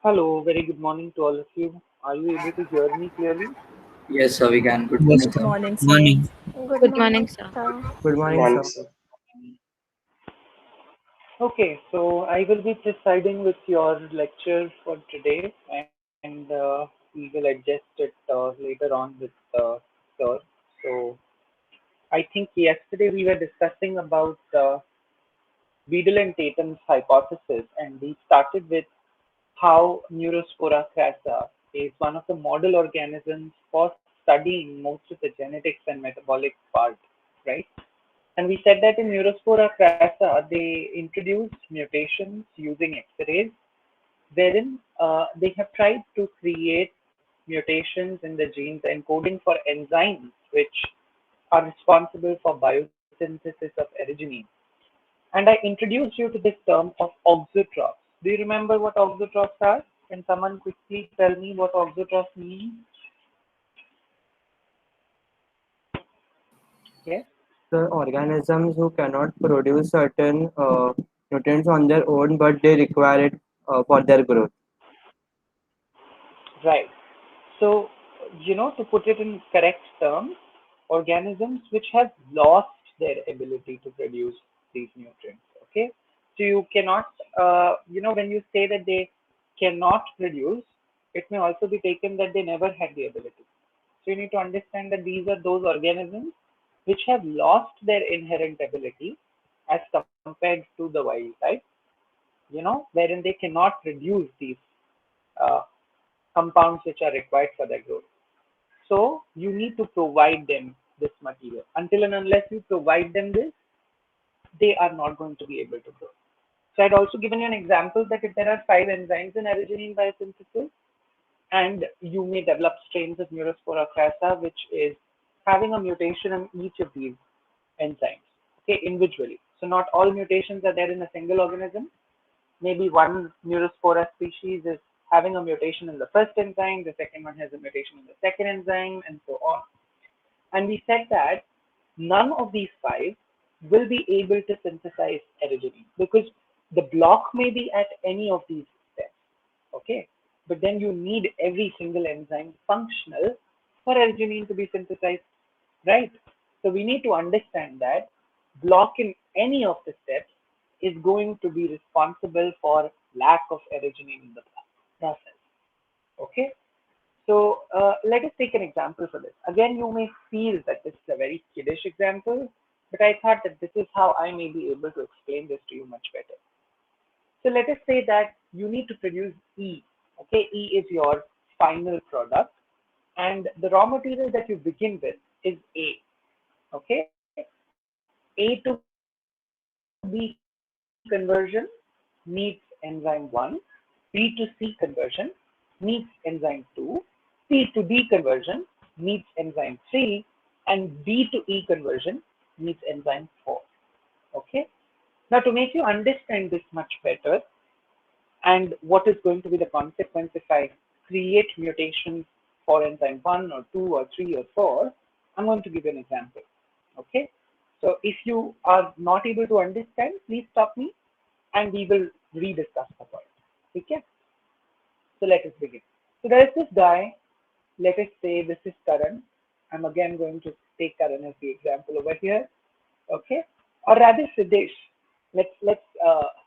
Hello, very good morning to all of you. Are you able to hear me clearly? Yes, sir, we can. Good Yes, morning, Good sir. sir. morning, sir. Morning. Good Good morning, morning, sir. sir. Good Good morning, morning, sir. sir. Okay, so I will be presiding with your lecture for today, and we will adjust it later on with Sir. So I think yesterday we were discussing about Beadle and Tatum's hypothesis, and we started with how Neurospora crassa is one of the model organisms for studying most of the genetics and metabolic part, right? And we said that in Neurospora crassa, they introduced mutations using X-rays, wherein they have tried to create mutations in the genes encoding for enzymes which are responsible for biosynthesis of arginine. And I introduced you to this term of auxotrophs. Do you remember what auxotrophs are? Can someone quickly tell me what auxotrophs mean? Yes? The organisms who cannot produce certain nutrients on their own, but they require it for their growth. Right. So, to put it in correct terms, organisms which have lost their ability to produce these nutrients. Okay. So you cannot, when you say that they cannot produce, it may also be taken that they never had the ability. So you need to understand that these are those organisms which have lost their inherent ability as compared to the wild type, wherein they cannot produce these uh, compounds which are required for their growth. So you need to provide them this material. Until and unless you provide them this, they are not going to be able to grow. So I'd also given you an example that if there are 5 enzymes in arginine biosynthesis, and you may develop strains of Neurospora crassa, which is having a mutation in each of these enzymes, okay, individually. So not all mutations are there in a single organism. Maybe one Neurospora species is having a mutation in the first enzyme, the second one has a mutation in the second enzyme, and so on. And we said that none of these 5 will be able to synthesize arginine because the block may be at any of these steps. Okay. But then you need every single enzyme functional for arginine to be synthesized, right? So we need to understand that block in any of the steps is going to be responsible for lack of arginine in the process. Okay. So let us take an example for this. Again, you may feel that this is a very kiddish example, but I thought that this is how I may be able to explain this to you much better. So let us say that you need to produce E. Okay, E is your final product, and the raw material that you begin with is A. Okay, A to B conversion needs enzyme 1, B to C conversion needs enzyme 2, C to D conversion needs enzyme 3, and D to E conversion needs enzyme 4. Okay. Now, to make you understand this much better, and what is going to be the consequence if I create mutations for enzyme 1 or 2 or 3 or 4, I'm going to give you an example. Okay. So if you are not able to understand, please stop me and we will rediscuss the point. Okay. So let us begin. So there is this guy, let us say this is Karan. I'm again going to take Karan as the example over here. Okay. Or rather Siddesh. Let's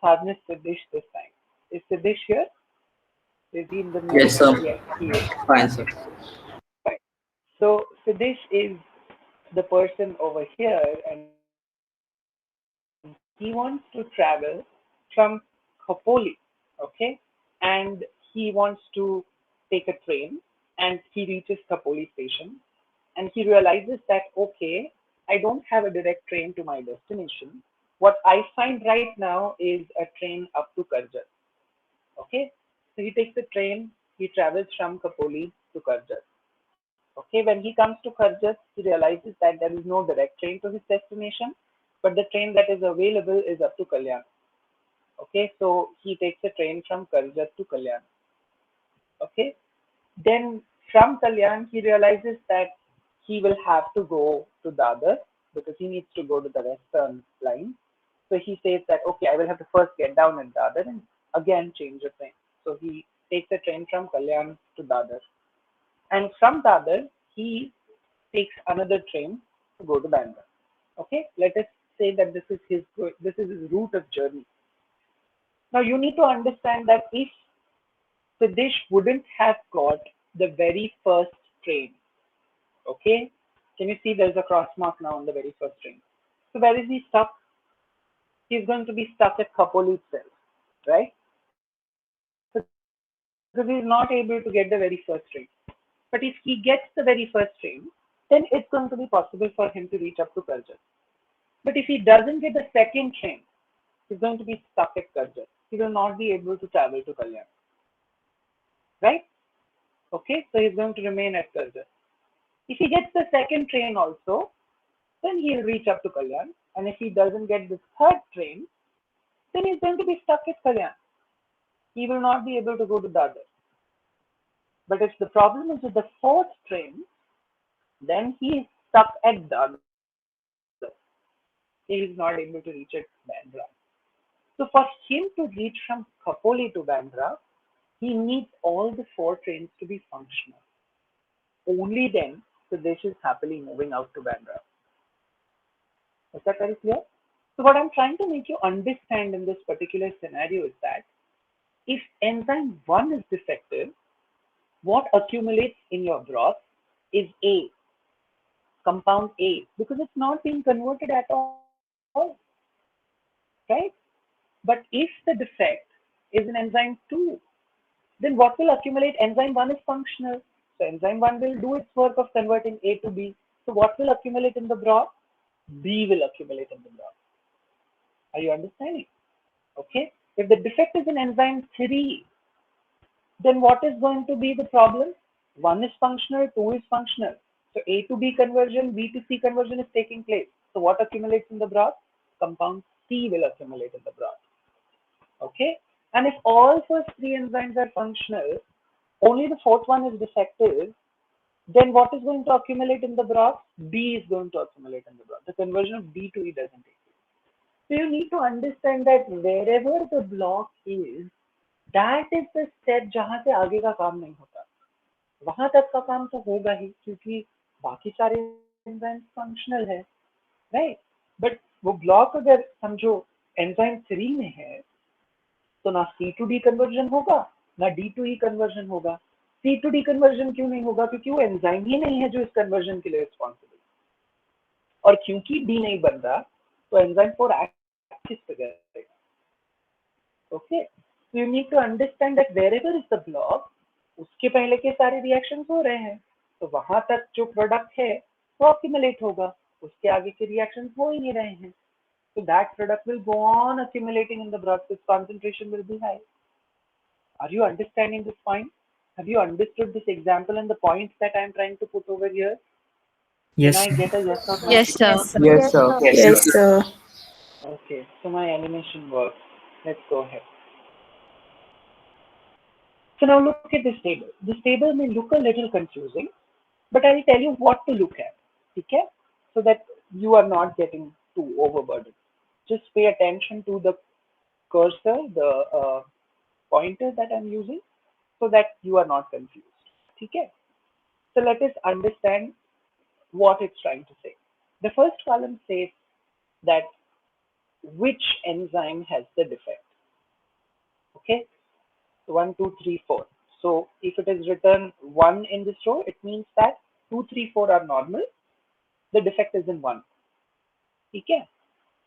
harness Siddesh this time. Is Siddesh here? Is he in the Yes, meeting? sir. Yes, he is. Fine, sir. Fine. So Siddesh is the person over here, and he wants to travel from Khopoli, okay? And he wants to take a train, and he reaches Khopoli station, and he realizes that, okay, I don't have a direct train to my destination. What I find right now is a train up to Karjat. Okay, so he takes a train, he travels from Kapoli to Karjat. Okay, when he comes to Karjat, he realizes that there is no direct train to his destination, but the train that is available is up to Kalyan. Okay, so he takes a train from Karjat to Kalyan. Okay, then from Kalyan, he realizes that he will have to go to Dadar because he needs to go to the western line. So he says that, okay, I will have to first get down in Dadar and again change the train. So he takes a train from Kalyan to Dadar, and from Dadar he takes another train to go to Bandra. Okay, let us say that this is his route of journey. Now you need to understand that if Siddesh wouldn't have got the very first train, okay, can you see there's a cross mark now on the very first train? So where is he stuck? He's going to be stuck at Khopoli itself, right? Because he's not able to get the very first train. But if he gets the very first train, then it's going to be possible for him to reach up to Karjat. But if he doesn't get the second train, he's going to be stuck at Karjat. He will not be able to travel to Kalyan, right? Okay, so he's going to remain at Karjat. If he gets the second train also, then he'll reach up to Kalyan. And if he doesn't get the third train, then he's going to be stuck at Kalyan. He will not be able to go to Dadar. But if the problem is with the fourth train, then he is stuck at Dadar. He is not able to reach at Bandra. So for him to reach from Khopoli to Bandra, he needs all the four trains to be functional. Only then Pradesh is happily moving out to Bandra. Is that very clear? So what I'm trying to make you understand in this particular scenario is that if enzyme 1 is defective, what accumulates in your broth is A, compound A, because it's not being converted at all, right? But if the defect is in enzyme 2, then what will accumulate? Enzyme 1 is functional. So enzyme 1 will do its work of converting A to B. So what will accumulate in the broth? B will accumulate in the broth. Are you understanding? Okay. If the defect is in enzyme 3, then what is going to be the problem? 1 is functional, 2 is functional. So A to B conversion, B to C conversion is taking place. So what accumulates in the broth? Compound C will accumulate in the broth. Okay. And if all first three enzymes are functional, only the fourth one is defective, then what is going to accumulate in the broth? B is going to accumulate in the broth. The conversion of B to E doesn't take place. So you need to understand that wherever the block is, that is the step जहाँ से आगे का काम नहीं होता. वहां तक का काम तो होगा ही क्योंकि बाकी सारे एंजाइम फंक्शनल है, राइट? बट वो ब्लॉक अगर समझो एंजाइम 3 में है तो ना C to D कन्वर्जन होगा ना D to E कन्वर्जन होगा. C to D कन्वर्जन क्यों नहीं होगा? क्योंकि वो एंजाइम ही नहीं है जो इस कन्वर्जन के लिए रिस्पॉन्सिबल. और क्योंकि D नहीं बन रहा तो एंजाइम 4 एक्ट किस पे करेगा? Okay, so you need to understand that wherever is the block, उसके पहले के सारे रिएक्शंस हो रहे हैं तो वहां तक जो प्रोडक्ट है वो accumulate होगा, उसके आगे के रिएक्शंस हो ही नहीं रहे हैं. So that product will go on accumulating in the broth. Its concentration will be high. Are you understanding this point? Have you understood this example and the points that I am trying to put over here? Yes. Can I get a yes or no? Yes, sir. Yes, sir. Yes, sir. Okay, so my animation works. Let's go ahead. So now look at this table. This table may look a little confusing, but I'll tell you what to look at. Okay? So that you are not getting too overburdened. Just pay attention to the cursor, the pointer that I'm using, so that you are not confused. Okay? So let us understand what it's trying to say. The first column says that which enzyme has the defect. Okay? So 1, 2, 3, 4. So if it is written 1 in this row, it means that 2, 3, 4 are normal. The defect is in 1. Okay?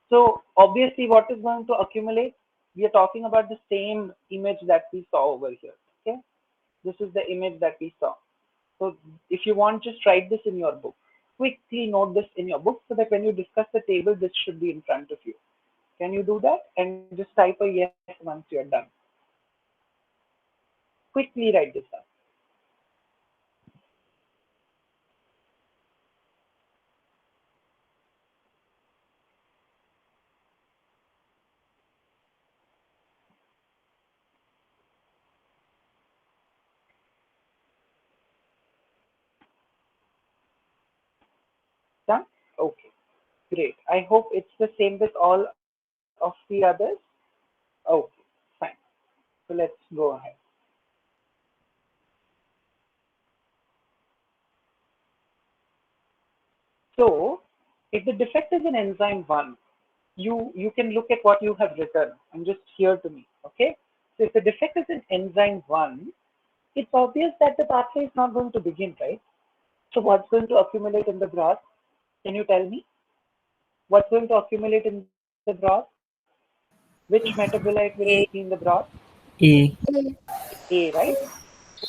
So obviously what is going to accumulate? We are talking about the same image that we saw over here. Okay? This is the image that we saw. So if you want, just write this in your book. Quickly note this in your book so that when you discuss the table, this should be in front of you. Can you do that? And just type a yes once you're done. Quickly write this down. Done? Okay, great. I hope it's the same with all of the others. Okay, fine. So let's go ahead. So if the defect is in enzyme 1, you can look at what you have written and just hear to me, okay? So if the defect is in enzyme 1, it's obvious that the pathway is not going to begin, right? So what's going to accumulate in the broth? Can you tell me? What's going to accumulate in the broth? Which metabolite will be in the broth? A. A, right?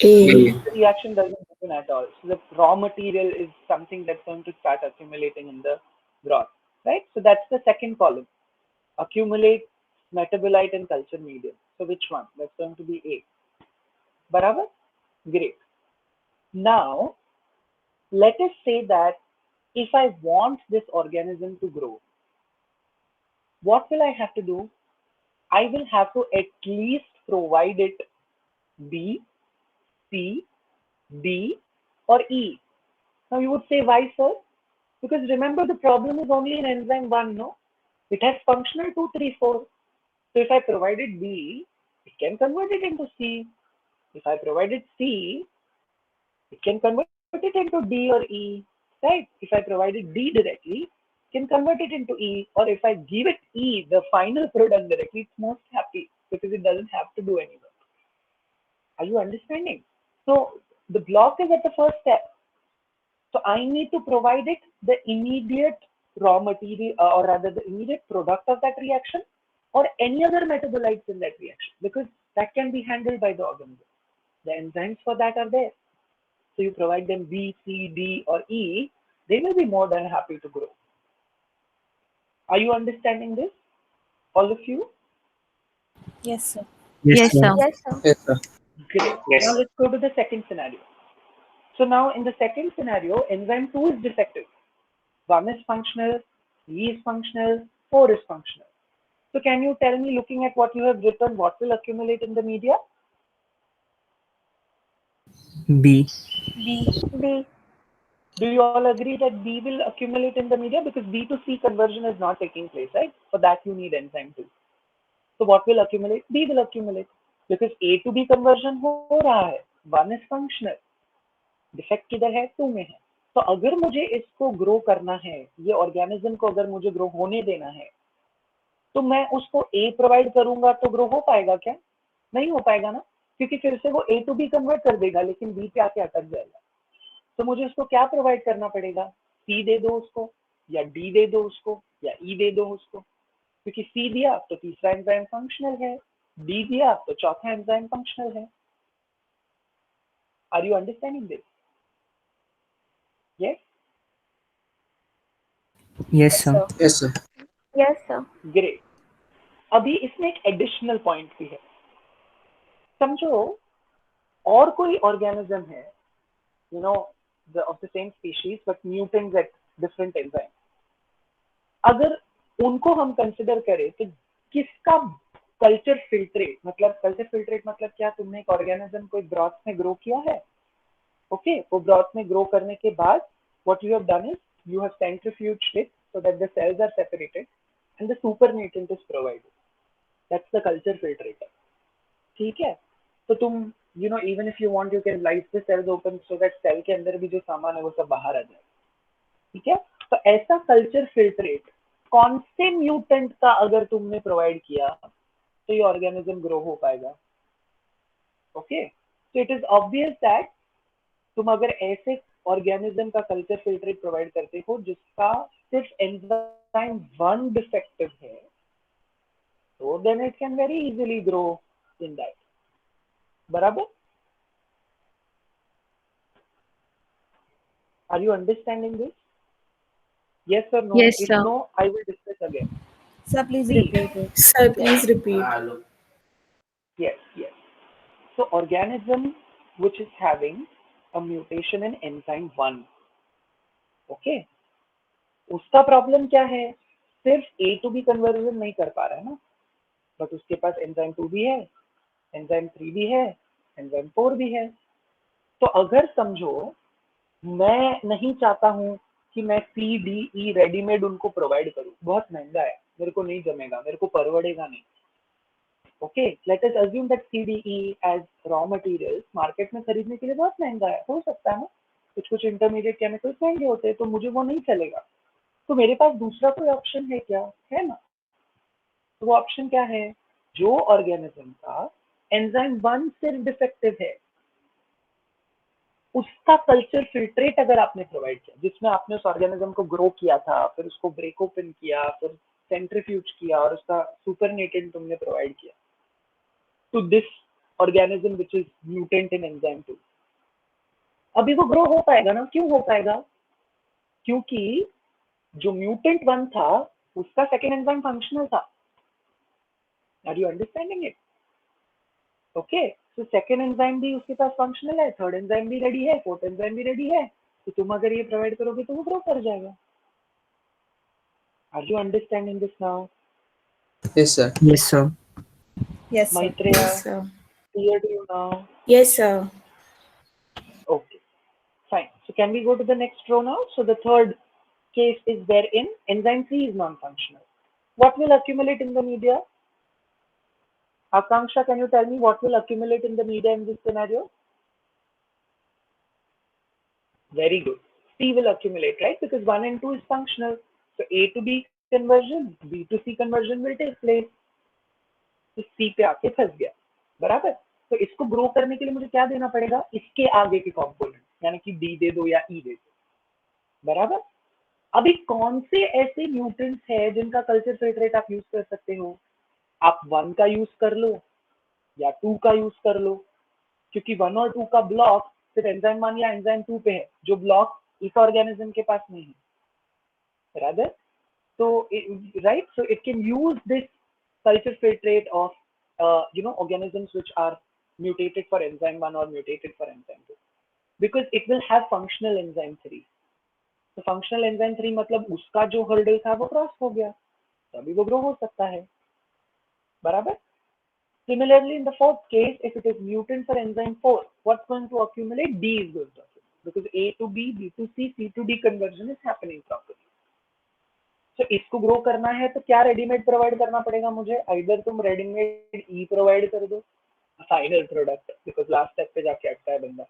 A. The reaction doesn't happen at all. So the raw material is something that's going to start accumulating in the broth, right? So that's the second column. Accumulate, metabolite, and culture medium. So which one? That's going to be A. Barabar? Great. Now, let us say that if I want this organism to grow, what will I have to do? I will have to at least provide it B, C, D, or E. Now you would say, why, sir? Because remember, the problem is only in enzyme 1, no? It has functional 2, 3, 4. So if I provided B, it can convert it into C. If I provided C, it can convert it into D or E, right? If I provided D directly, it can convert it into E. Or if I give it E, the final product directly, it's most happy because it doesn't have to do any work. Are you understanding? So the block is at the first step. So I need to provide it the immediate raw material, or rather the immediate product of that reaction, or any other metabolites in that reaction, because that can be handled by the organism. The enzymes for that are there. So you provide them B, C, D, or E, they will be more than happy to grow. Are you understanding this, all of you? Yes, sir. Yes, sir. Yes, sir. Yes, sir. Great. Now let's go to the second scenario. So now in the second scenario, enzyme 2 is defective. 1 is functional, 3 is functional, 4 is functional. So can you tell me, looking at what you have written, what will accumulate in the media? B. B. Do you all agree that B will accumulate in the media? Because B to C conversion is not taking place, right? For that you need enzyme 2. So what will accumulate? B will accumulate. Because A to B conversion हो रहा है. 1 is functional. Defect किधर है? 2 में है. तो अगर मुझे इसको ग्रो करना है, ये ऑर्गेनिज्म को अगर मुझे ग्रो होने देना है, तो मैं उसको ए प्रोवाइड करूंगा तो ग्रो हो पाएगा क्या? नहीं हो पाएगा ना, क्योंकि फिर से वो ए टू बी कन्वर्ट कर देगा, लेकिन बी पे आके अटक जाएगा. तो मुझे उसको क्या प्रोवाइड करना पड़ेगा? सी दे दो उसको, या डी दे दो उसको, या ई दे दो उसको. क्योंकि सी दिया तो तीसरा एंजाइम फंक्शनल है, डी दिया तो चौथा एंजाइम फंक्शनल है. Are you understanding this? Yes. Yes, sir. Yes, sir. Yes, sir. Great. अभी इसमें एक एडिशनल पॉइंट भी है. समझो और कोई ऑर्गेनिज्म है, you know, of the same species but mutants at different enzymes. अगर उनको हम कंसिडर करें तो किसका कल्चर फिल्ट्रेट, मतलब कल्चर फिल्ट्रेट मतलब क्या? तुमने एक ऑर्गेनिज्म को एक ब्रॉथ में ग्रो किया है, ओके? वो ब्रॉथ में ग्रो करने के बाद what you have done is you have centrifuged it so that the cells are separated and the super mutant is provided. That's the culture filtrator. ठीक है? तो तुम even if you want you can slice the cells open so that cell के अंदर भी जो सामान है वो सब बाहर आ जाए. ठीक है? तो ऐसा कल्चर फिल्ट्रेट कौन से म्यूटेंट का अगर तुमने प्रोवाइड किया तो ये ऑर्गेनिज्म ग्रो हो पाएगा? Okay, so it is obvious that तुम अगर ऐसे ऑर्गेनिज्म का कल्चर फिल्ट्रेट प्रोवाइड करते हो जिसका सिर्फ एंजाइम 1 डिफेक्टिव है, तो then it can very easily grow in that. बराबर? Are you understanding this? Yes or no? Yes, If sir. no, I will discuss again. Sir, please See. repeat it. Sir, please repeat. Yes, yes. So organism which is having a mutation in enzyme 1, okay? उसका problem क्या है? सिर्फ A to B conversion नहीं कर पा रहा है ना, बट उसके पास एंजाइम 2 भी है, एंजाइम 3 भी है, एंजाइम 4 भी है. तो अगर समझो मैं नहीं चाहता हूं कि मैं सी डी ई रेडीमेड उनको प्रोवाइड करूं, बहुत महंगा है, मेरे को नहीं जमेगा, मेरे को परवड़ेगा नहीं. Okay, let us assume that C D E as raw materials market में खरीदने के लिए बहुत महंगा है, हो सकता है ना, कुछ कुछ इंटरमीडिएट केमिकल्स महंगे होते हैं, तो मुझे वो नहीं चलेगा। तो मेरे पास दूसरा कोई ऑप्शन है क्या? है ना। तो वो ऑप्शन क्या है? जो ऑर्गेनिज्म का एंजाइम 1 सिर्फ डिफेक्टिव है, उसका कल्चर फिल्ट्रेट अगर आपने प्रोवाइड किया, जिसमें आपने उस ऑर्गेनिज्म को ग्रो किया था, फिर उसको ब्रेक ओपन किया, फिर सेंट्रीफ्यूज किया और उसका सुपरनेटेंट तुमने प्रोवाइड किया to this organism which is mutant in enzyme 2, अभी वो ग्रो हो पाएगा ना? क्यों हो पाएगा? क्योंकि जो म्यूटेंट 1 था उसका सेकेंड एंजाइम फंक्शनल था। Are you understanding it? Okay, तो सेकेंड एंजाइम भी उसके पास फंक्शनल है, थर्ड एंजाइम भी रेडी है, फोर्थ एंजाइम भी रेडी है, तो तुम अगर ये प्रोवाइड करोगे तो वो ग्रो कर जाएगा। Are you understanding this now? Yes, sir. Yes, sir. Yes, sir. Maitreya, Yes, sir. clear to you now? Yes, sir. Okay, fine. So can we go to the next row now? So the third case is wherein enzyme 3 is non-functional. What will accumulate in the media? Akanksha, can you tell me what will accumulate in the media in this scenario? Very good. C will accumulate, right? Because 1 and 2 is functional. So A to B conversion, B to C conversion will take place. तो C पे आके फंस गया, बराबर। तो इसको grow करने के लिए मुझे क्या देना पड़ेगा? इसके आगे के कंपोनेंट, यानी कि D दे दो या E दे दो, बराबर। अभी कौन से ऐसे न्यूट्रिएंट्स है जिनका कल्चर फिल्ट्रेट आप यूज कर सकते हो? आप 1 का यूज कर लो या 2 का यूज कर लो, क्योंकि 1 और 2 का ब्लॉक सिर्फ एंजाइम 1 या एंजाइम 2 पे है, जो ब्लॉक इस ऑर्गेनिज्म के पास नहीं है, बराबर। So right, so it can use this culture filtrate of organisms which are mutated for enzyme 1 or mutated for enzyme 2, because it will have functional enzyme 3. तो functional enzyme 3 मतलब उसका जो hurdle था वो क्रॉस हो गया, तभी वो ग्रो हो सकता है, बराबर। Similarly, in the fourth case, if it is mutant for enzyme 4, what's going to accumulate? D is going to accumulate, because A to B, B to C, C to D conversion is happening properly. तो इसको grow करना है तो क्या readymade provide करना पड़ेगा मुझे? Either तुम रेडीमेड ई प्रोवाइड कर दो, final product, because last step पे जाके अटका है बंदा,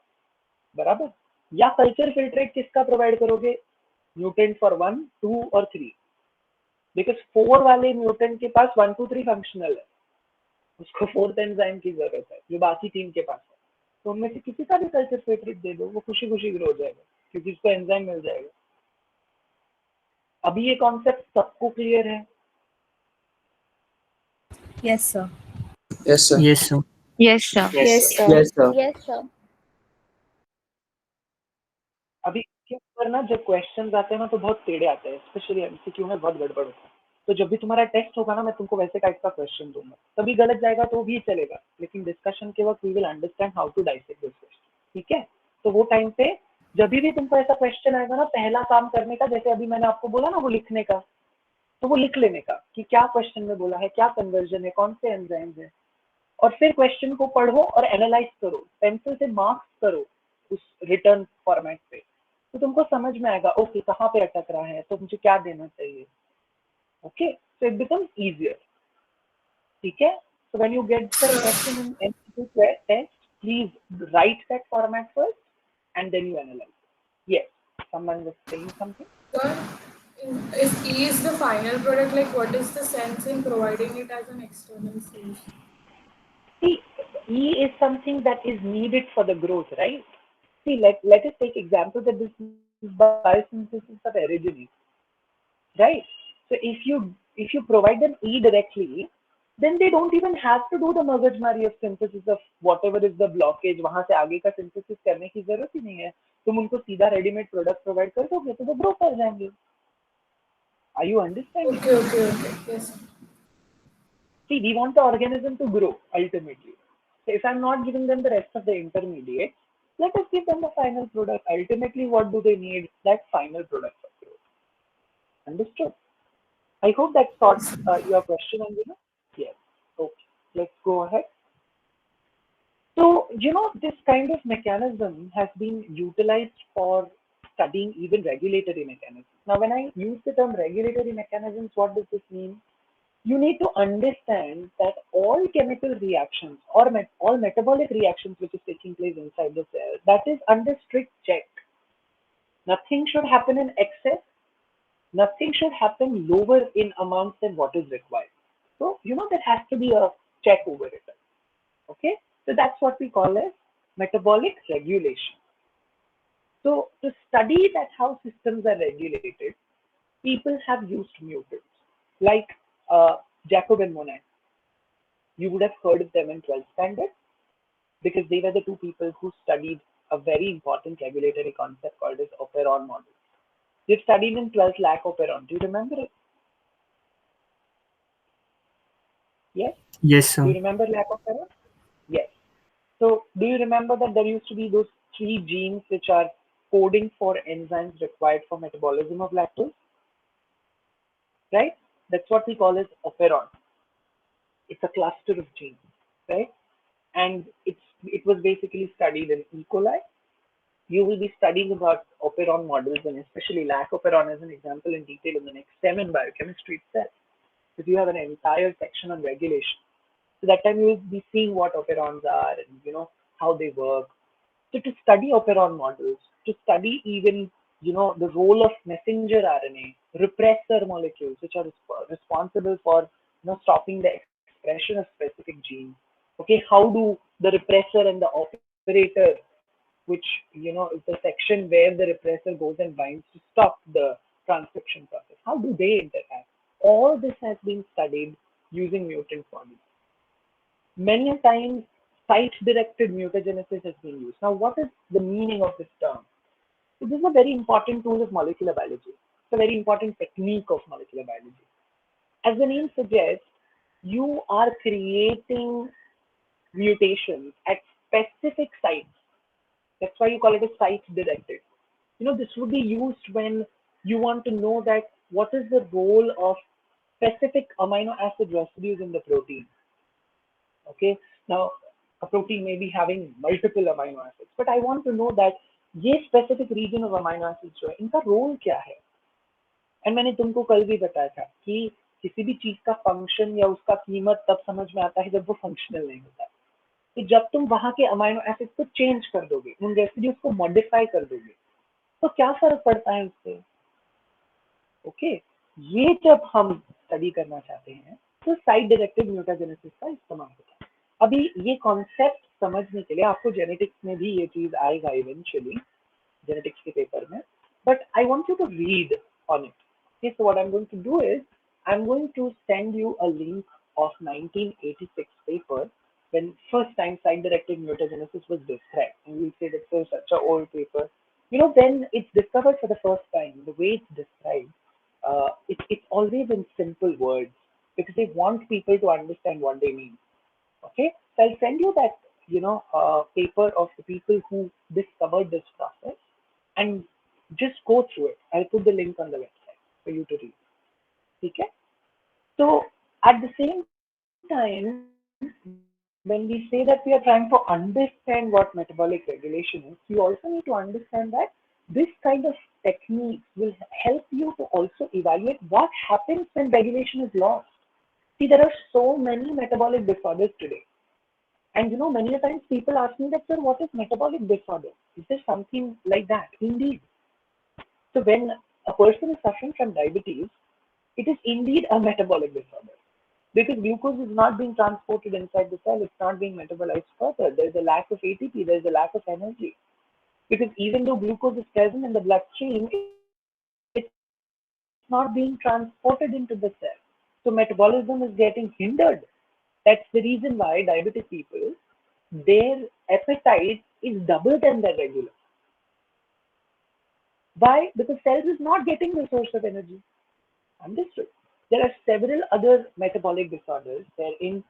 बराबर। या कल्चर फिल्ट्रेट किसका प्रोवाइड करोगे? म्यूटेंट फॉर 1, 2 और 3, बिकॉज 4 वाले म्यूटेंट के पास 1, 2, 3 फंक्शनल है, उसको फोर्थ एंजाइम की जरूरत है जो बाकी 3 के पास है। तो उनमें से किसी का भी कल्चर फिल्ट्रेट दे दो, वो खुशी खुशी ग्रो हो जाएगा क्योंकि उसको एंजाइम मिल जाएगा। अभी ये कॉन्सेप्ट सबको क्लियर है? Yes, sir. Yes, sir. Yes, sir. Yes, sir. Yes, sir. Yes, sir. Yes, sir. अभी इसके ऊपर ना जब क्वेश्चंस आते हैं ना तो बहुत टेढ़े आते हैं, स्पेशली एमसीक्यू में बहुत गड़बड़ होता है। तो जब भी तुम्हारा टेस्ट होगा ना, मैं तुमको वैसे टाइप का क्वेश्चन दूंगा, तभी गलत जाएगा तो भी चलेगा, लेकिन डिस्कशन के वक्त we will understand how to dissect this question, ठीक है। तो वो टाइम पे जब भी तुमको ऐसा क्वेश्चन आएगा ना, पहला काम करने का, जैसे अभी मैंने आपको बोला ना वो लिखने का, तो वो लिख लेने का कि क्या क्वेश्चन में बोला है, क्या कन्वर्जन है, कौन से एंजाइम्स है, और फिर क्वेश्चन को पढ़ो और एनालाइज करो, पेंसिल से मार्क्स करो उस रिटर्न फॉर्मेट पे, तो तुमको समझ में आएगा ओके कहाँ पे अटक रहा है, तो मुझे क्या देना चाहिए। Okay, so it becomes easier, ठीक है। So when you get the question in MCQ test, please write that format first and then you analyse. Yes, someone was saying something. Sir, if E is the final product, like what is the sense in providing it as an external source? See, E is something that is needed for the growth, right? See, let us take example that this is biosynthesis of aerugine, right? So if you provide them E directly, then they don't even have to do the magajmari of synthesis of whatever is the blockage, वहां से आगे का synthesis करने की जरूरत ही नहीं है, तुम उनको सीधा रेडीमेड प्रोडक्ट प्रोवाइड कर दोगे तो वो ग्रो कर जाएंगे। Are you understanding? Okay. Yes, sir. See, we want the organism to grow ultimately. So if I'm not giving them the rest of the intermediate, let us give them the final product. Ultimately, what do they need? That final product of growth. Understood? I hope that sorts your question, Anjana. Yes. Okay. Let's go ahead. So, this kind of mechanism has been utilized for studying even regulatory mechanisms. Now, when I use the term regulatory mechanisms, what does this mean? You need to understand that all chemical reactions or all metabolic reactions which is taking place inside the cell, that is under strict check. Nothing should happen in excess. Nothing should happen lower in amounts than what is required. So, there has to be a check over it. Okay, so that's what we call as metabolic regulation. So to study that how systems are regulated, people have used mutants like Jacob and Monod. You would have heard of them in 12th standard because they were the two people who studied a very important regulatory concept called as operon model. They studied in 12th lac operon. Do you remember it? Yes? Yes, Do you sir. remember lac operon? Yes. So do you remember that there used to be those 3 genes which are coding for enzymes required for metabolism of lactose? Right? That's what we call as operon. It's a cluster of genes, right? And it was basically studied in E. coli. You will be studying about operon models and especially lac operon as an example in detail in the next STEM in biochemistry itself. Because you have an entire section on regulation. So that time you will be seeing what operons are and how they work. So to study operon models, to study even the role of messenger RNA, repressor molecules which are responsible for stopping the expression of specific genes. Okay, how do the repressor and the operator, which is the section where the repressor goes and binds to stop the transcription process, how do they interact? All this has been studied using mutant bodies. Many times site-directed mutagenesis has been used. Now, what is the meaning of this term? So this is a very important tool of molecular biology. It's a very important technique of molecular biology. As the name suggests, you are creating mutations at specific sites. That's why you call it a site-directed. This would be used when you want to know that what is the role of specific amino acid residues in the protein. Okay, now a protein may be having multiple amino acids, but I want to know that ये specific region of amino acids जो है इनका role क्या है. And मैंने तुमको कल भी बताया था कि किसी भी चीज का फंक्शन या उसका कीमत तब समझ में आता है जब वो फंक्शनल नहीं होता. तो जब तुम वहां के अमाइनो एसिड्स को चेंज कर दोगे, उन रेसिड्यूज को मॉडिफाई कर दोगे, तो क्या फर्क पड़ता है उससे. ओके, ये जब हम स्टडी करना चाहते हैं तो साइट डायरेक्टेड म्यूटाजेनेसिस का इस्तेमाल होता है. अभी ये कॉन्सेप्ट समझने के लिए आपको जेनेटिक्स में भी ये चीज आएगा इवेंचुअली, जेनेटिक्स के पेपर में, but I want you to read on it. Okay, so what I'm going to do is I'm going to send you a link of 1986 paper when first time site-directed mutagenesis was described. And we say that it's such an old paper. When it's discovered for the first time, the way it's described, it's always in simple words because they want people to understand what they mean. Okay, so I'll send you that paper of the people who discovered this process and just go through it. I'll put the link on the website for you to read. Okay, so at the same time, when we say that we are trying to understand what metabolic regulation is, you also need to understand that this kind of technique will help you to also evaluate what happens when regulation is lost. See, there are so many metabolic disorders today. And many times people ask me that, sir, what is metabolic disorder? Is there something like that? Indeed. So when a person is suffering from diabetes, it is indeed a metabolic disorder. Because glucose is not being transported inside the cell, it's not being metabolized further. There's a lack of ATP, there's a lack of energy. Because even though glucose is present in the bloodstream, it's not being transported into the cell. So metabolism is getting hindered. That's the reason why diabetic people, their appetite is double than their regular. Why? Because cells is not getting the source of energy. Understood? There are several other metabolic disorders wherein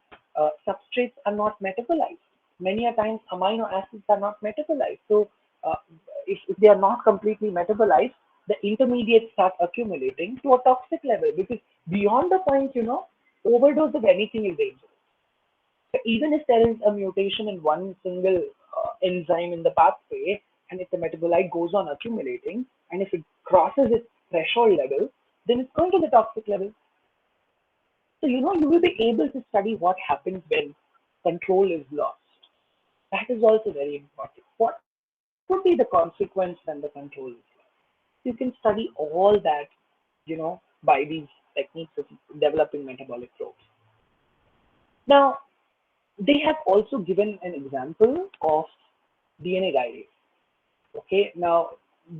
substrates are not metabolized. Many a times amino acids are not metabolized. So if they are not completely metabolized, the intermediates start accumulating to a toxic level, because beyond the point, overdose of anything is dangerous. So even if there is a mutation in one single enzyme in the pathway, and if the metabolite goes on accumulating, and if it crosses its threshold level, then it's going to the toxic level. So, you will be able to study what happens when control is lost. That is also very important. What could be the consequence when the control is lost? You can study all that, by these techniques of developing metabolic probes. Now, they have also given an example of DNA guidase. Okay, now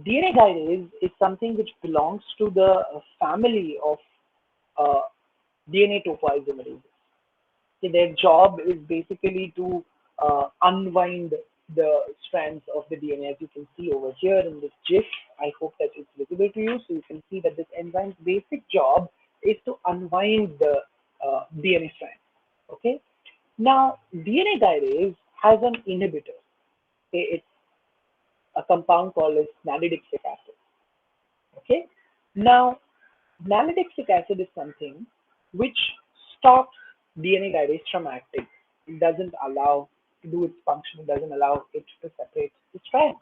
DNA guidase is something which belongs to the family of uh, DNA topoisomerase. Okay, their job is basically to unwind the strands of the DNA, as you can see over here in this GIF. I hope that it's visible to you. So you can see that this enzyme's basic job is to unwind the DNA strand. Okay. Now, DNA guidase has an inhibitor. Okay, it's a compound called as nalidixic acid. Okay. Now, nalidixic acid is something which stops DNA guidase from acting. It doesn't allow to do its function. It doesn't allow it to separate the strands.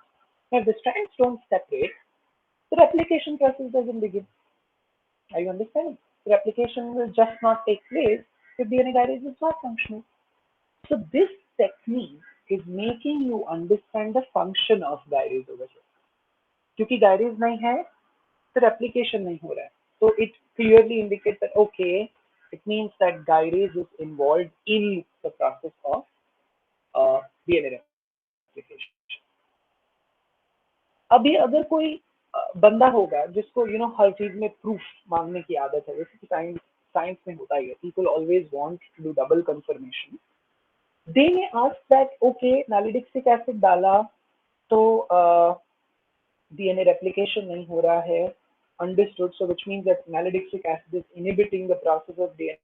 Now, if the strands don't separate, the replication process doesn't begin. Are you understanding? The replication will just not take place if DNA guidase is not functional. So this technique is making you understand the function of guidase over here. क्योंकि guidase नहीं है, the replication नहीं हो रहा है. So it clearly indicates that, okay, it means that guidase is involved in the process of DNA replication. अभी अगर कोई बंदा होगा जिसको हर चीज में प्रूफ मांगने की आदत है, जैसे कि साइंस में होता ही है, people always want to do double confirmation. They may ask that, okay, nalidixic acid डाला तो DNA replication नहीं हो रहा है, understood. So which means that nalidixic acid is inhibiting the process of DNA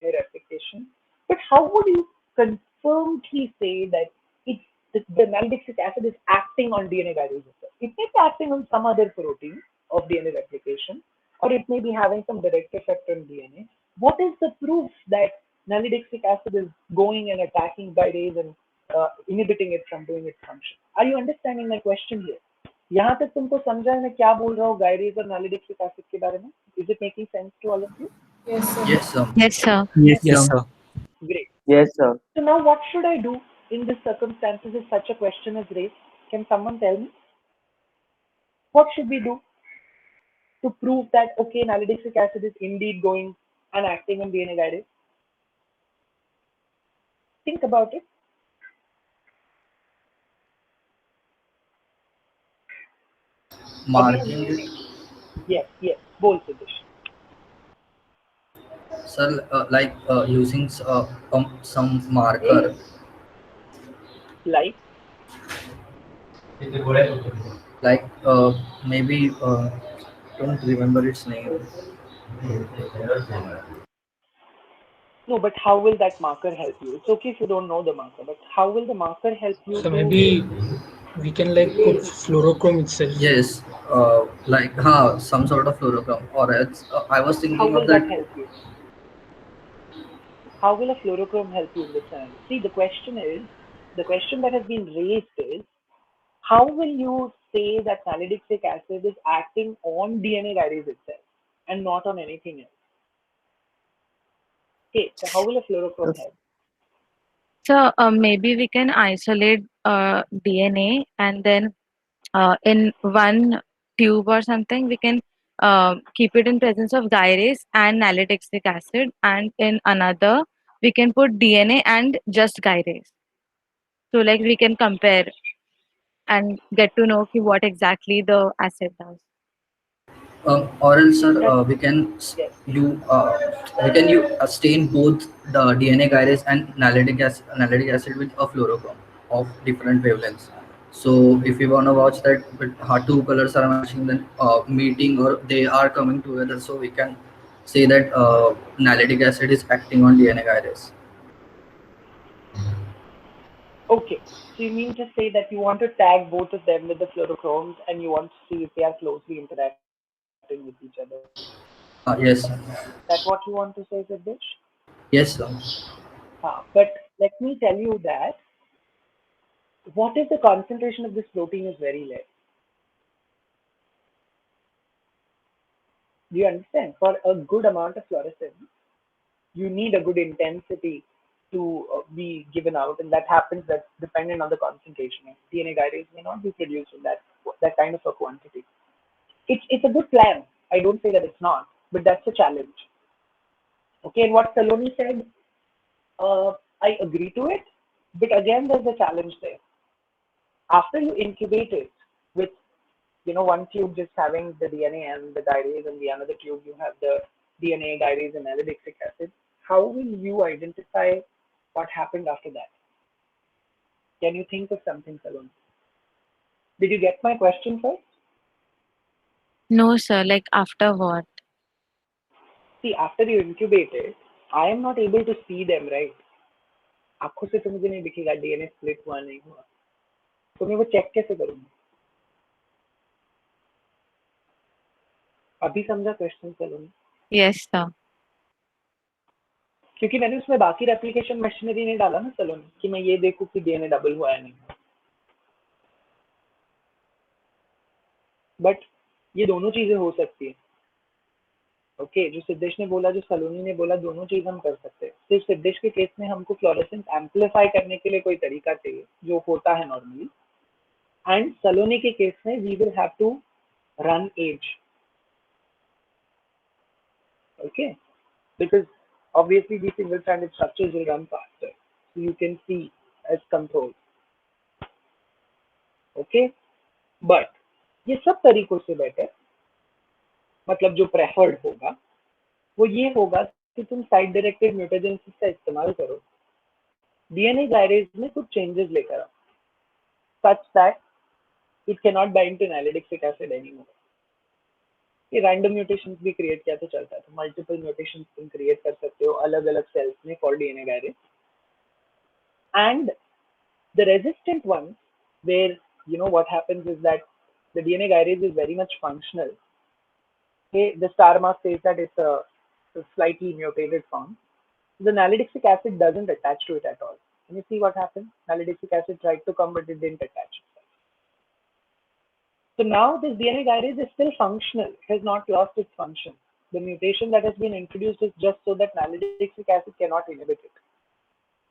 replication. But how would you confirmedly say that the nalidixic acid is acting on DNA guidase itself? It may be acting on some other protein of DNA replication, or it may be having some direct effect on DNA. What is the proof that nalidixic acid is going and attacking guidase and inhibiting it from doing its function? Are you understanding my question here? यहाँ तक तुमको समझा है मैं क्या बोल रहा हूँ गायरेज और nalidixic acid के बारे में? Is it making sense to all of you? Yes, sir. Yes, sir. Yes, sir. Great. Yes, sir. So now what should I do in this circumstances if such a question is raised? Can someone tell me? What should we do to prove that, okay, nalidixic acid is indeed going and acting on DNA guidase? Think about it. Marking it. Yes. बोल Siddesh. Sir, like using some marker. Like? Like maybe don't remember its name. No, but how will that marker help you? It's okay if you don't know the marker, but how will the marker help you? So maybe we can like put fluorochrome itself. Yes, like some sort of fluorochrome, or else I was How thinking will of that that. help you? How will a fluorochrome help you in this scenario? See, the question that has been raised is, how will you say that nalidixic acid is acting on DNA guidase itself and not on anything else? Okay, so how will a fluorochrome help? So maybe we can isolate DNA and then in one tube or something we can keep it in presence of gyrase and nalidixic acid, and in another we can put DNA and just gyrase. So like we can compare and get to know what exactly the acid does. Or else, sir, Yes. we can stain both the DNA gyrase and nalidic acid with a fluorochrome of different wavelengths. So if you want to watch that, but two colors are matching, then meeting or they are coming together, so we can say that nalidic acid is acting on DNA gyrase. Okay, so you mean to say that you want to tag both of them with the fluorochromes and you want to see if they are closely interacting with each other? Yes. Is that what you want to say, Siddesh? Yes, sir. But let me tell you that what if the concentration of this protein is very less? Do you understand? For a good amount of fluorescence, you need a good intensity to be given out, and that happens that's dependent on the concentration. DNA guidase may not be produced in that kind of a quantity. it's a good plan. I don't say that it's not, but that's a challenge. Okay, and what Saloni said, I agree to it, but again, there's a challenge there. After you incubate it with, one tube just having the DNA and the gyrase, and the another tube you have the DNA, gyrase, and nalidixic acid, how will you identify what happened after that? Can you think of something, Saloni? Did you get my question first? No, sir. Like after what? See, after you incubate it, I am not able to see them, right? आंखों से तो मुझे नहीं दिखेगा DNA split हुआ नहीं हुआ, तो मैं वो चेक कैसे करूँगी? अभी समझा क्वेश्चन सलोनी? Yes, sir. क्योंकि मैंने उसमें बाकी रेप्लिकेशन मशीनरी नहीं डाला ना सलोनी, कि मैं ये देखूं कि डीएनए डबल हुआ है नहीं। बट ये दोनों चीजें हो सकती है। ओके, जो सिद्धेश ने बोला, जो सलोनी ने बोला, दोनों चीज हम कर सकते हैं। सिर्फ सिद्धेश के केस में हमको फ्लोरेसेंस एम्पलीफाई करने के लिए कोई तरीका चाहिए, जो होता है नॉर्मली, एंड सलोनी के केस में we will have to run as. Okay, because obviously these single-stranded structures will run faster, so you can see as control. Okay, but ये सब तरीकों से बेटर, मतलब जो प्रेफर्ड होगा वो ये होगा कि तुम साइड डायरेक्टेड म्यूटेजेनेसिस का इस्तेमाल करो, डीएनए गायरेज में कुछ चेंजेस लेकर आओ, such that it cannot bind to nalidixic acid anymore. ये रैंडम म्यूटेशंस भी क्रिएट किया तो चलता है, तो मल्टीपल म्यूटेशंस तुम क्रिएट कर सकते हो अलग अलग सेल्स में for DNA gyrase, and the resistant ones where what happens is that the DNA gyrase is very much functional. Okay, the star mark says that it's a slightly mutated form. The nalidixic acid doesn't attach to it at all. Can you see what happened? Nalidixic acid tried to come, but it didn't attach. So now this DNA gyrase is still functional. It has not lost its function. The mutation that has been introduced is just so that nalidixic acid cannot inhibit it.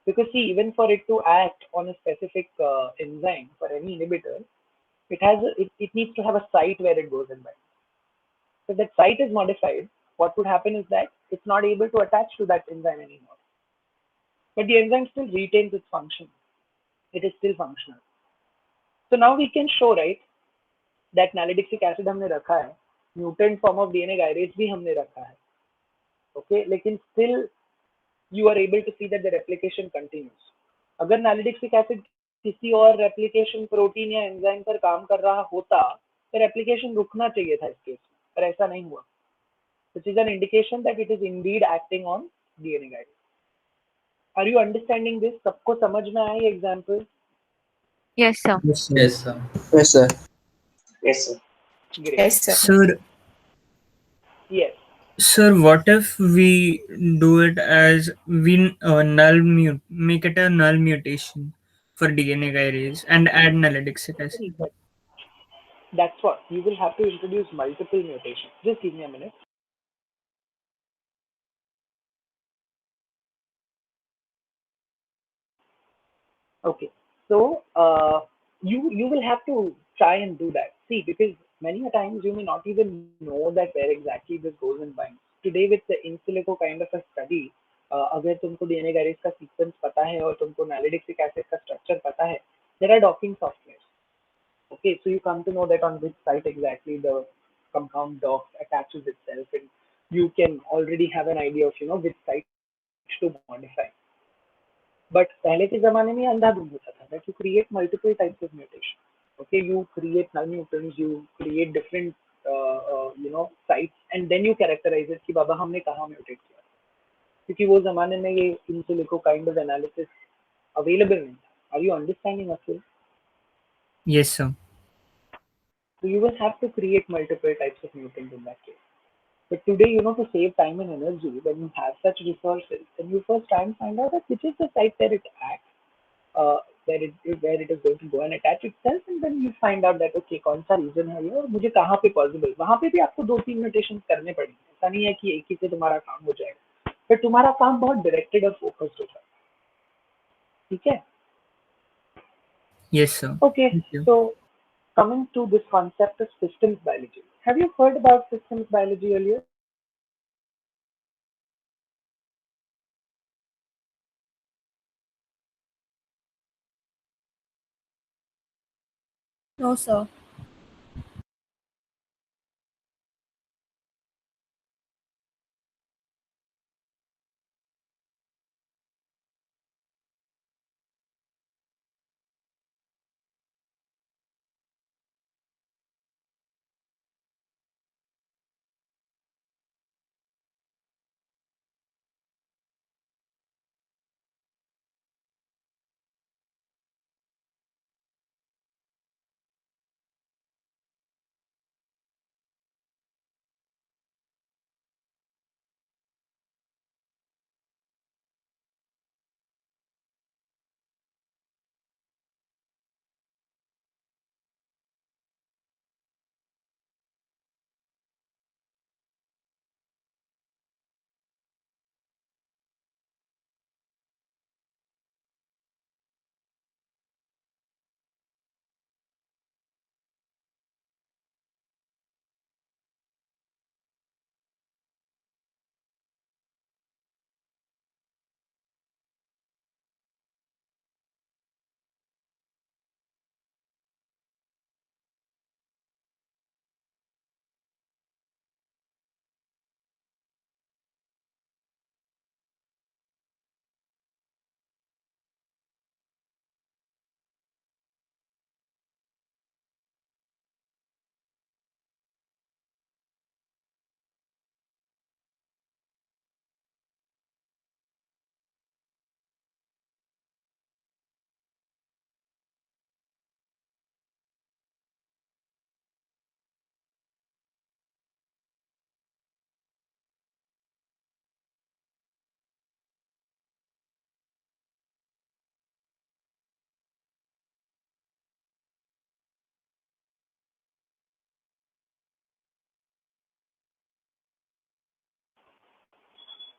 Because see, even for it to act on a specific enzyme, for any inhibitor, it needs to have a site where it goes and binds. So that site is modified. What would happen is that it's not able to attach to that enzyme anymore. But the enzyme still retains its function. It is still functional. So now we can show, right, that nalidixic acid हमने रखा है, mutant form of DNA gyrase भी हमने रखा है, okay, लेकिन still you are able to see that the replication continues. अगर nalidixic acid किसी और replication protein या enzyme पर काम कर रहा होता तो replication रुकना चाहिए था इस केस में, पर ऐसा नहीं हुआ, which is an indication that it is indeed acting on DNA gyrase. Are you understanding this? सबको समझ में आया ये example? Yes, sir. Yes, sir. Yes, sir. Yes, sir. Yes, sir. Great. Yes, sir. Sir, Yes. sir, what if we do it as we make it a null mutation for DNA gyrase and add nalidixic acid? That's what you will have to introduce multiple mutations. Just give me a minute. Okay, so you will have to try and do that. See, because many a times you may not even know that where exactly this goes and binds. Today with the in silico kind of a study, अगर तुमको DNA gyrase का sequence पता है और तुमको nalidixic acid का structure पता है, there are docking softwares. Okay, so you come to know that on which site exactly the compound docks, attaches itself, and you can already have an idea of which site to modify. But पहले के ज़माने में अंधाधुंध होता था that you create multiple types of mutation. Okay, you create null mutants, you create different sites, and then you characterize it कि बाबा हमने कहाँ mutate किया, क्योंकि वो ज़माने में ये in silico kind of analysis available नहीं था. Are you understanding, Akhil? Yes, sir. So you will have to create multiple types of mutants in that case. But today, to save time and energy, when you have such resources, then you first try and find out that which is the site where it acts, where it is going to go and attach itself, and then you find out that okay, कौन सा region है ये और मुझे कहाँ पे possible, वहाँ पे भी आपको 2-3 mutations करने पड़ेंगे. ऐसा नहीं है कि एक ही से तुम्हारा काम हो जाएगा, but तुम्हारा काम बहुत directed और focused होगा. ठीक है? Yes, sir. Okay, Thank you. so coming to this concept of systems biology. Have you heard about systems biology earlier? No, sir.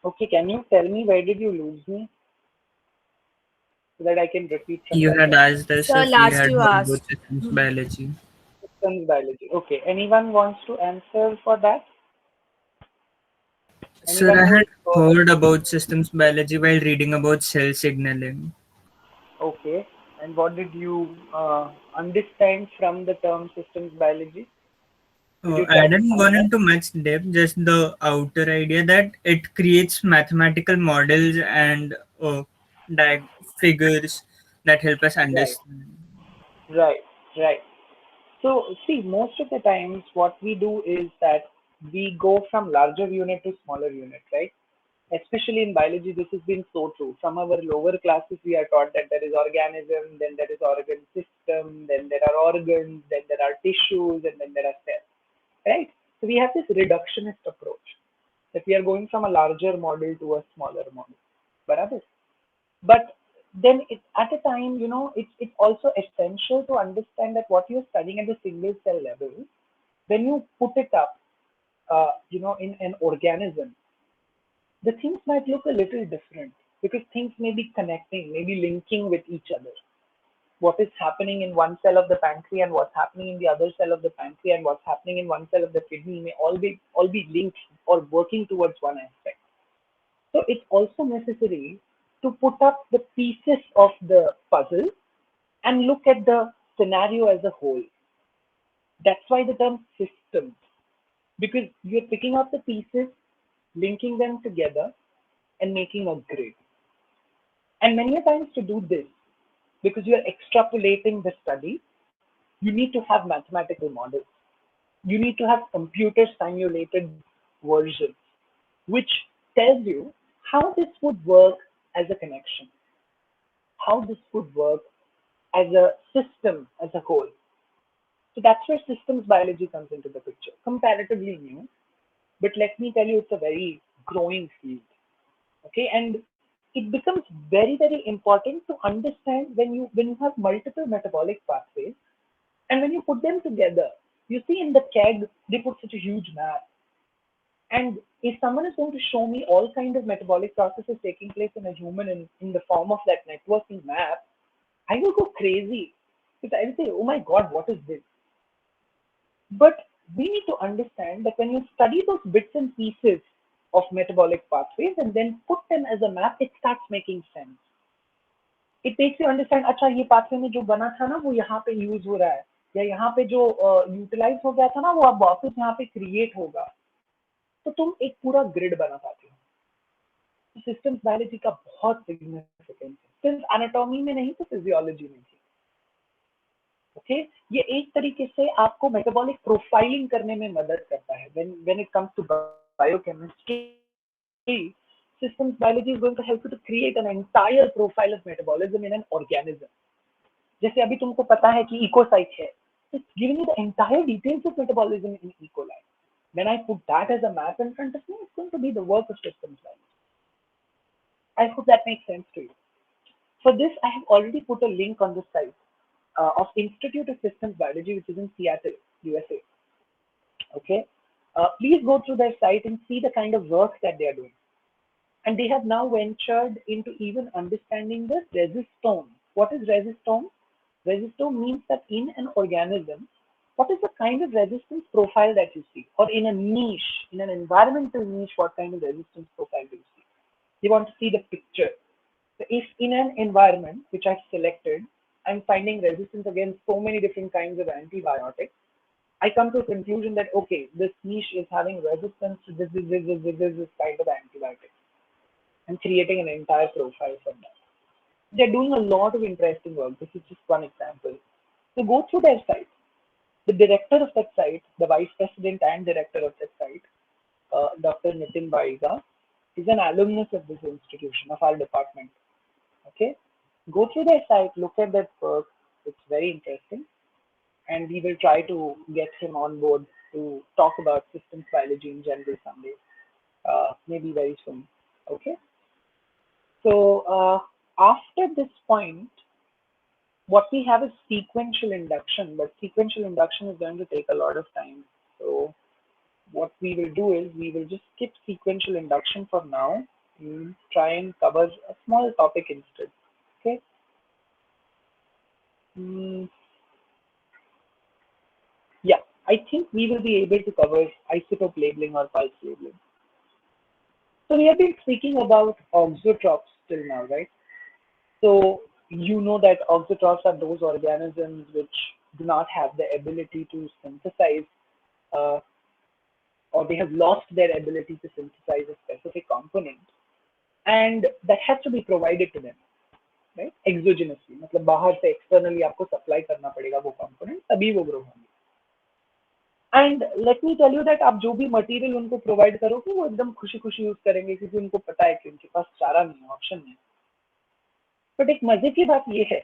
Okay, can you tell me where did you lose me so that I can repeat from You that had point? asked us Sir, if we last had you heard about asked. systems biology. Systems biology. Okay, anyone wants to answer for that? Sir, Anyone I who had is first? heard about systems biology while reading about cell signaling. Okay, and what did you understand from the term systems biology? Did you I try to didn't go summarize? into much depth, just the outer idea that it creates mathematical models and figures that help us Right, understand. right, right. So, see, most of the times what we do is that we go from larger unit to smaller unit, right? Especially in biology, this has been so true. From our lower classes, we are taught that there is organism, then there is organ system, then there are organs, then there are tissues, and then there are cells, right? So we have this reductionist approach that we are going from a larger model to a smaller model. Barabar? But then at a time, it's also essential to understand that what you're studying at the single cell level, when you put it up, in an organism, the things might look a little different because things may be connecting, maybe linking with each other. What is happening in one cell of the pancreas and what's happening in the other cell of the pancreas and what's happening in one cell of the kidney may all be linked or working towards one aspect. So it's also necessary to put up the pieces of the puzzle and look at the scenario as a whole. That's why the term systems, because you're picking up the pieces, linking them together, and making a grid. And many a times to do this, because you're extrapolating the study, you need to have mathematical models. You need to have computer simulated versions, which tells you how this would work as a connection, how this would work as a system as a whole. So that's where systems biology comes into the picture. Comparatively new, but let me tell you, it's a very growing field. Okay, and it becomes very, very important to understand when you have multiple metabolic pathways, and when you put them together, you see in the keg they put such a huge map. And if someone is going to show me all kind of metabolic processes taking place in a human in the form of that networking map, I will go crazy because I will say, oh my God, what is this? But we need to understand that when you study those bits and pieces of metabolic pathways and then put them as a map, it starts making sense. It makes you understand, अच्छा ये pathway में जो बना था ना वो यहाँ पे use हो रहा है, या यहाँ पे जो utilize हो गया था ना वो अब वापस यहाँ पे create होगा, तो तुम एक पूरा grid बना पाते हो. सिस्टम्स बायोलॉजी का बहुत सिग्निफिकेंट है, सिर्फ एनाटॉमी में नहीं तो फिजियोलॉजी में भी. ओके, ये एक तरीके से आपको मेटाबॉलिक प्रोफाइलिंग करने में मदद करता है. When it comes to biochemistry, systems biology is going to help you to create an entire profile of metabolism in an organism. जैसे अभी तुमको पता है कि इकोसाइट है, it's giving you the entire details of metabolism in E. coli. When I put that as a map in front of me, it's going to be the work of systems biology. I hope that makes sense to you. For this, I have already put a link on the site of Institute of Systems Biology, which is in Seattle, USA. Okay, please go through their site and see the kind of work that they are doing. And they have now ventured into even understanding the resistome. What is resistome? Resistome means that in an organism, what is the kind of resistance profile that you see? Or in a niche, in an environmental niche, what kind of resistance profile do you see? You want to see the picture. So if in an environment which I've selected, I'm finding resistance against so many different kinds of antibiotics, I come to a conclusion that, okay, this niche is having resistance to this kind of antibiotics. I'm creating an entire profile from that. They're doing a lot of interesting work. This is just one example. So go through their site. The director of that site, the vice president and director of that site, Dr. Nitin Baiga, is an alumnus of this institution, of our department. Okay, go through their site, look at that work. It's very interesting, and we will try to get him on board to talk about systems biology in general someday, maybe very soon. Okay, so after this point, what we have is sequential induction, but sequential induction is going to take a lot of time. So what we will do is we will just skip sequential induction for now and try and cover a small topic instead. Okay. Yeah, I think we will be able to cover isotope labeling or pulse labeling. So we have been speaking about auxotrophs till now, right? So you know that auxotrophs are those organisms which do not have the ability to synthesize or they have lost their ability to synthesize a specific component, and that has to be provided to them, right? Exogenously, मतलब बाहर से externally आपको supply करना पड़ेगा वो component, तभी वो grow होंगे. And let me tell you that आप जो भी material उनको provide करोगे वो एकदम खुशी-खुशी use करेंगे क्योंकि उनको पता है कि उनके पास चारा नहीं है, option नहीं है. But एक मजे की बात ये है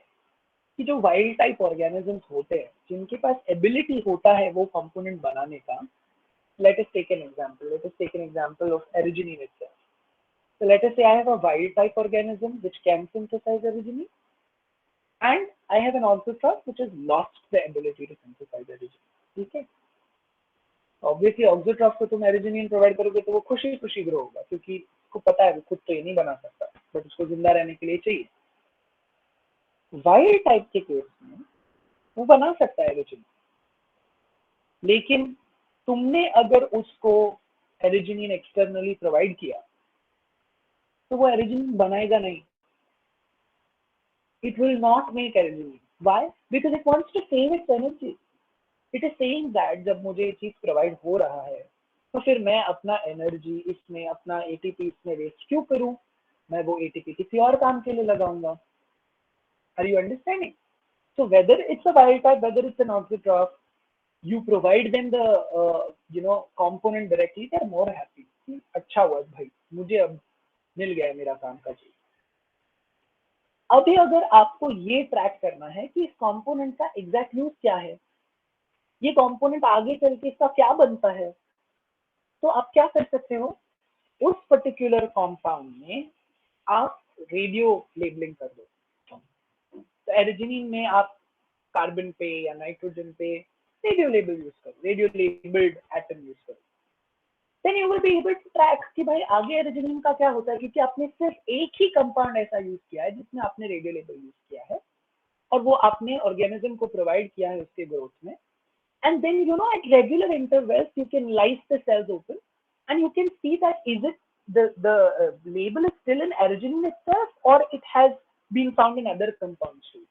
कि जो wild type organisms होते हैं, जिनके पास ability होता है वो component बनाने का, let us take an example. Let us take an example of araginine itself. So let us say I have a wild type organism which can synthesize araginine, and I have an auxotroph which has lost the ability to synthesize araginine. Okay. Obviously, auxotroph को तुम araginine provide करोगे तो वो खुशी-खुशी grow होगा क्योंकि उसको पता है वो खुद तो ये नहीं बना सकता, but उसको जिंदा रहने के लिए चाहिए. Wild type के केस में वो बना सकता है araginine, लेकिन तुमने अगर उसको एरिजिनिन एक्सटर्नली प्रोवाइड किया तो वो एरिजिनिन बनाएगा नहीं. It will not make एरिजिनिन. Why? Because it wants to save its energy. It is saying that जब मुझे ये चीज प्रोवाइड हो रहा है तो फिर मैं अपना एनर्जी इसमें, अपना एटीपी इसमें वेस्ट क्यों करूं? मैं वो एटीपी किसी और काम के लिए लगाऊंगा. Are you understanding? So whether it's a wild type, whether it's an auxotroph, you provide them the component directly, they are more happy. अच्छा हुआ भाई, मुझे अब मिल गया मेरा काम का चीज. अभी अगर आपको ये ट्रैक करना है कि इस कंपोनेंट का एग्जैक्ट यूज क्या है, ये कंपोनेंट आगे चल के इसका क्या बनता है, तो आप क्या कर सकते हो, उस पर्टिकुलर कंपाउंड में आप रेडियो लेबलिंग कर दो. तो एरिजिनिन में आप कार्बन पे या नाइट्रोजन पे रेडियो लेबल यूज करो, रेडियो लेबल्ड एटम यूज करो. Then you will be able to track कि भाई आगे एरिजिनिन का क्या होता है, क्योंकि आपने सिर्फ एक ही कंपाउंड ऐसा यूज किया है जिसमें आपने रेडियो लेबल यूज किया है और वो आपने ऑर्गेनिज्म को प्रोवाइड किया है उसके ग्रोथ में. And then, you know, at regular intervals, you can lyse the cells open and you can see that is it the label is still in arginine itself, or it has been found in other compounds too.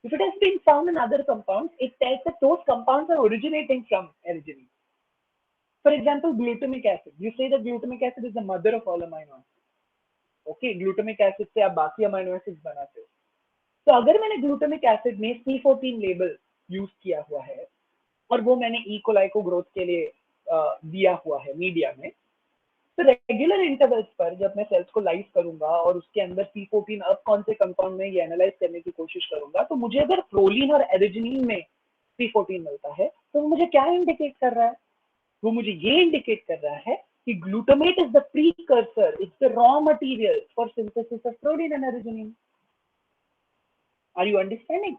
If it has been found in other compounds, it tells that those compounds are originating from arginine. For example, glutamic acid. You say that glutamic acid is the mother of all amino acids. Okay, glutamic acid से आप बाकी amino acids बनाते हो. तो अगर मैंने glutamic acid में C14 label use किया हुआ है और वो मैंने E. coli को ग्रोथ के लिए दिया हुआ है मीडिया में, तो रेगुलर इंटरवल्स पर जब मैं सेल्स को लाइज करूंगा और उसके अंदर C14 अब कौन से कंपाउंड में ये एनालाइज करने की कोशिश करूंगा, तो मुझे अगर प्रोलीन और एरिजिनिन में C14 मिलता है तो वो मुझे क्या इंडिकेट कर रहा है? वो मुझे ये इंडिकेट कर रहा है कि glutamate is the precursor, it's the raw material for synthesis of proline and arginine. Are you understanding?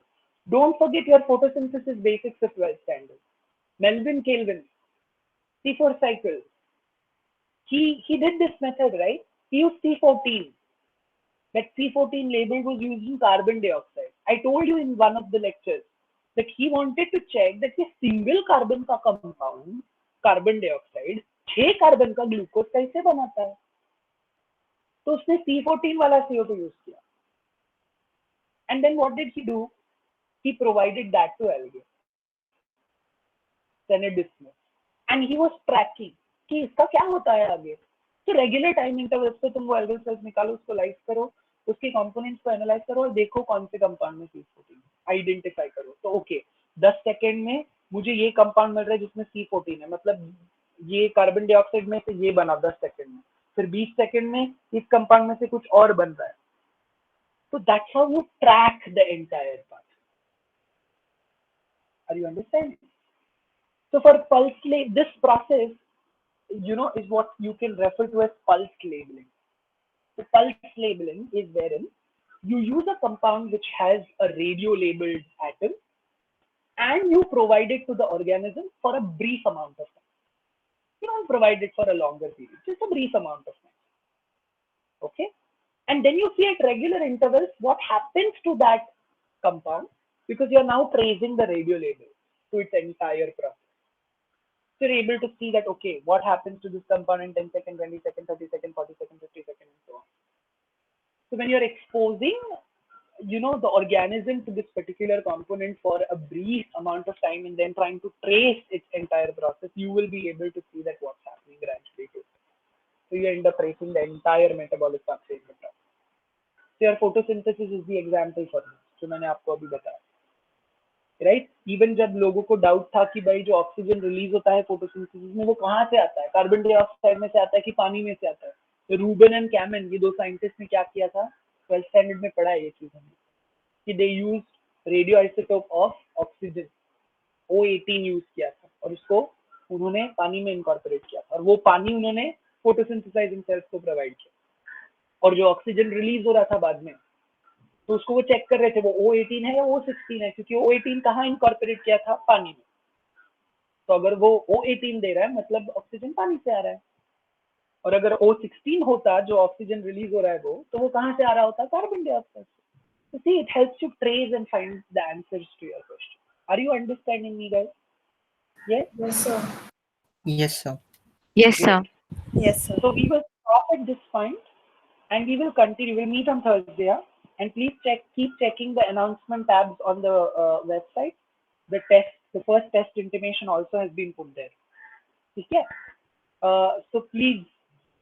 Don't forget your photosynthesis basics of 12th standard. Melvin Kelvin, C4 cycle. He did this method, right? He used C14. That C14 label was used in carbon dioxide. I told you in one of the lectures that he wanted to check that a single carbon का compound, carbon dioxide, 6 carbon का glucose कैसे बनाता है? तो उसने C14 वाला CO2 use किया. And then what did he do? He provided that to algae. Then it dismissed. And he was tracking कि इसका क्या होता है आगे. तो रेगुलर टाइम इंटरवल्स पे तुम वो एल्गल सेल्स निकालो, उसको लाइज करो, उसके कंपोनेंट्स को एनालाइज करो और देखो कौन से कंपाउंड में C14 आइडेंटिफाई करो. तो ओके, 10 सेकेंड में मुझे ये कंपाउंड मिल रहा है जिसमें C14 है, मतलब ये कार्बन डाइऑक्साइड में से ये बना 10 सेकेंड में, फिर 20 सेकेंड में इस कंपाउंड में से कुछ और बन रहा है. So that's how you track the entire path. Are you understanding? So for pulse this process, you know, is what you can refer to as pulse labeling. So pulse labeling is wherein you use a compound which has a radio labeled atom and you provide it to the organism for a brief amount of time. You don't provide it for a longer period, just a brief amount of time. Okay? And then you see at regular intervals what happens to that compound, because you are now tracing the radio label to its entire process. So you're able to see that, okay, what happens to this compound in 10 seconds, 20 seconds, 30 seconds, 40 seconds, 50 seconds, and so on. So when you're exposing, you know, the organism to this particular component for a brief amount of time and then trying to trace its entire process, you will be able to see that what's happening gradually to it. So you end up tracing the entire metabolic pathway in the process. So your photosynthesis is the example for this, जो मैंने आपको अभी बताया. Right, even जब लोगों को doubt था कि भाई जो ऑक्सीजन रिलीज होता है फोटोसिंथेसिस में वो कहाँ से आता है, कार्बन डाइऑक्साइड में से आता है कि पानी में से आता है, तो रूबन एंड कैमन, ये दो साइंटिस्ट ने क्या किया था, 12th स्टैंडर्ड में पढ़ा है ये चीज हमने, कि they use radio isotope of oxygen O18 use किया था और उसको उन्होंने पानी में इनकॉर्पोरेट किया था और वो पानी उन्होंने फोटोसिंथेसाइजिंग सेल्स को प्रोवाइड किया और जो ऑक्सीजन रिलीज हो रहा था बाद में तो उसको वो चेक कर रहे थे वो O18 है या O16 है, क्योंकि O18 कहाँ इनकॉर्पोरेट किया था, पानी में. तो अगर वो O18 दे रहा है मतलब ऑक्सीजन पानी से आ रहा है, और अगर O16 होता जो ऑक्सीजन रिलीज हो रहा है तो वो कहाँ से आ रहा होता, कार्बन डाइऑक्साइड से. So see, it helps you trace and find the answers to your question. Are you understanding me, guys? Yes? Yes, sir. Yes, sir. Yes, sir. Yes, sir. So we will stop at this point and we will continue. We'll meet on Thursday. Yeah? And please keep checking the announcement tabs on the website. The first test intimation also has been put there. Okay? So please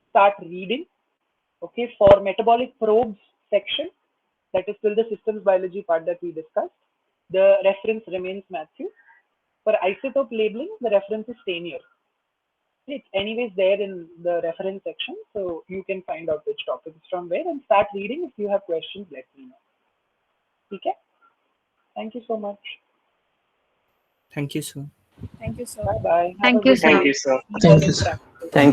start reading. Okay, for metabolic probes section, that is still the systems biology part that we discussed. The reference remains Matthew. For isotope labeling, the reference is Stanier. It's anyways there in the reference section, so you can find out which topic is from where and start reading. If you have questions, let me know. Okay? Thank you so much. Thank you, sir. Thank you, sir. Bye bye. Thank you, sir. Thank you, sir. Thank you, sir. Thank you.